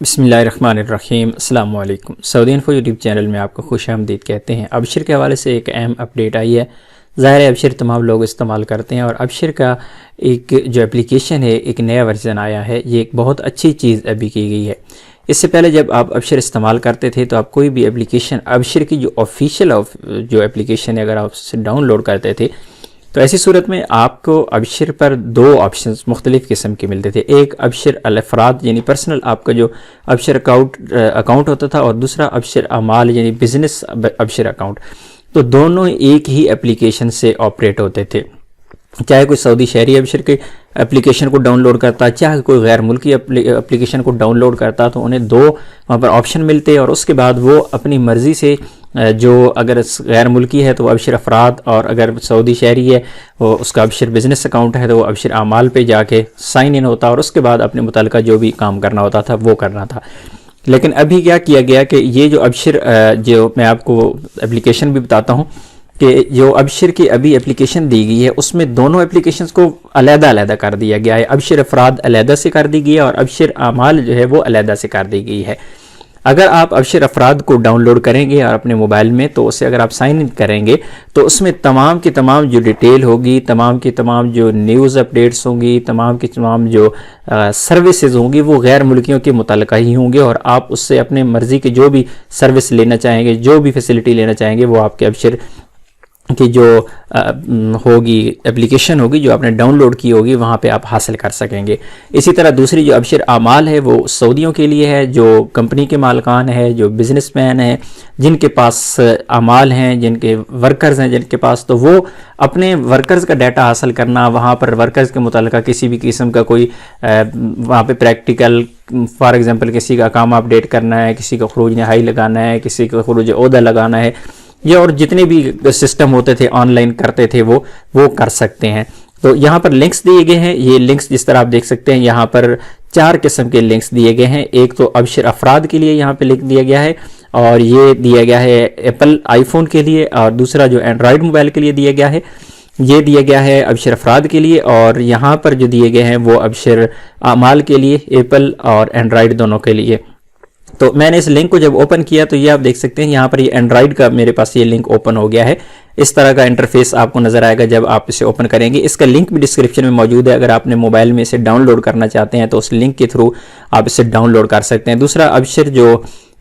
بسم اللہ الرحمن الرحیم۔ السلام علیکم۔ سعودی انفو یوٹیوب چینل میں آپ کو خوش آمدید کہتے ہیں۔ ابشر کے حوالے سے ایک اہم اپڈیٹ آئی ہے۔ ظاہر ہے ابشر تمام لوگ استعمال کرتے ہیں، اور ابشر کا ایک جو اپلیکیشن ہے، ایک نیا ورژن آیا ہے۔ یہ ایک بہت اچھی چیز ابھی کی گئی ہے۔ اس سے پہلے جب آپ ابشر استعمال کرتے تھے تو آپ کوئی بھی اپلیکیشن، ابشر کی جو آفیشیل جو اپلیکیشن ہے، اگر آپ اسے ڈاؤن لوڈ کرتے تھے تو ایسی صورت میں آپ کو ابشر پر دو آپشنز مختلف قسم کے ملتے تھے۔ ایک ابشر الافراد یعنی پرسنل آپ کا جو ابشر اکاؤنٹ ہوتا تھا، اور دوسرا ابشر اعمال یعنی بزنس ابشر اکاؤنٹ۔ تو دونوں ایک ہی اپلیکیشن سے آپریٹ ہوتے تھے۔ چاہے کوئی سعودی شہری ابشر کے اپلیکیشن کو ڈاؤن لوڈ کرتا، چاہے کوئی غیر ملکی اپلیکیشن کو ڈاؤن لوڈ کرتا، تو انہیں دو وہاں پر آپشن ملتے، اور اس کے بعد وہ اپنی مرضی سے جو اگر غیر ملکی ہے تو وہ ابشر افراد، اور اگر سعودی شہری ہے وہ اس کا ابشر بزنس اکاؤنٹ ہے تو وہ ابشر اعمال پہ جا کے سائن ان ہوتا، اور اس کے بعد اپنے متعلقہ جو بھی کام کرنا ہوتا تھا وہ کرنا تھا۔ لیکن ابھی کیا کیا گیا کہ یہ جو ابشر جو میں آپ کو اپلیکیشن بھی بتاتا ہوں کہ جو ابشر کی ابھی اپلیکیشن دی گئی ہے، اس میں دونوں اپلیکیشنز کو علیحدہ کر دیا گیا ہے۔ ابشر افراد علیحدہ سے کر دی گئی ہے، اور ابشر اعمال جو ہے وہ علیحدہ سے کر دی گئی ہے۔ اگر آپ ابشر افراد کو ڈاؤن لوڈ کریں گے اور اپنے موبائل میں، تو اسے اگر آپ سائن ان کریں گے تو اس میں تمام کی تمام جو ڈیٹیل ہوگی، تمام کی تمام جو نیوز اپڈیٹس ہوں گی، تمام کی تمام جو سروسز ہوں گی، وہ غیر ملکیوں کے متعلقہ ہی ہوں گے، اور آپ اس سے اپنے مرضی کے جو بھی سروس لینا چاہیں گے، جو بھی فیسلٹی لینا چاہیں گے، وہ آپ کے ابشر کی جو ہوگی اپلیکیشن ہوگی جو آپ نے ڈاؤن لوڈ کی ہوگی، وہاں پہ آپ حاصل کر سکیں گے۔ اسی طرح دوسری جو ابشر اعمال ہے وہ سعودیوں کے لیے ہے، جو کمپنی کے مالکان ہے، جو بزنس مین ہیں، جن کے پاس اعمال ہیں، جن کے ورکرز ہیں جن کے پاس، تو وہ اپنے ورکرز کا ڈیٹا حاصل کرنا، وہاں پر ورکرز کے متعلقہ کسی بھی قسم کا کوئی وہاں پہ پریکٹیکل، فار ایگزامپل کسی کا کام اپڈیٹ کرنا ہے، کسی کا خروج نہائی لگانا ہے، کسی کا خروج عہدہ لگانا ہے، یہ اور جتنے بھی سسٹم ہوتے تھے آن لائن کرتے تھے وہ کر سکتے ہیں۔ تو یہاں پر لنکس دیے گئے ہیں۔ یہ لنکس جس طرح آپ دیکھ سکتے ہیں، یہاں پر 4 قسم کے لنکس دیے گئے ہیں۔ ایک تو ابشر افراد کے لیے یہاں پہ لنک دیا گیا ہے، اور یہ دیا گیا ہے ایپل آئی فون کے لیے، اور دوسرا جو اینڈرائڈ موبائل کے لیے دیا گیا ہے، یہ دیا گیا ہے ابشر افراد کے لیے، اور یہاں پر جو دیے گئے ہیں وہ ابشر اعمال کے لیے، ایپل اور اینڈرائڈ دونوں کے لیے۔ تو میں نے اس لنک کو جب اوپن کیا تو یہ آپ دیکھ سکتے ہیں، یہاں پر یہ اینڈرائڈ کا میرے پاس یہ لنک اوپن ہو گیا ہے۔ اس طرح کا انٹرفیس آپ کو نظر آئے گا جب آپ اسے اوپن کریں گے۔ اس کا لنک بھی ڈسکرپشن میں موجود ہے، اگر آپ نے موبائل میں اسے ڈاؤن لوڈ کرنا چاہتے ہیں تو اس لنک کے تھرو آپ اسے ڈاؤن لوڈ کر سکتے ہیں۔ دوسرا ابشر جو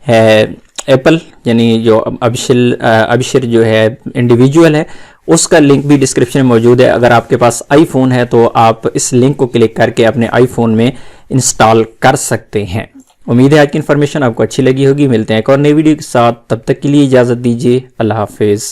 ہے ایپل یعنی جو ابشر جو ہے انڈیویجول ہے، اس کا لنک بھی ڈسکرپشن میں موجود ہے۔ اگر آپ کے پاس آئی فون ہے تو آپ اس لنک کو کلک کر کے اپنے آئی فون میں انسٹال کر سکتے ہیں۔ امید ہے آج کی انفارمیشن آپ کو اچھی لگی ہوگی۔ ملتے ہیں ایک اور نئی ویڈیو کے ساتھ، تب تک کے لیے اجازت دیجیے۔ اللہ حافظ۔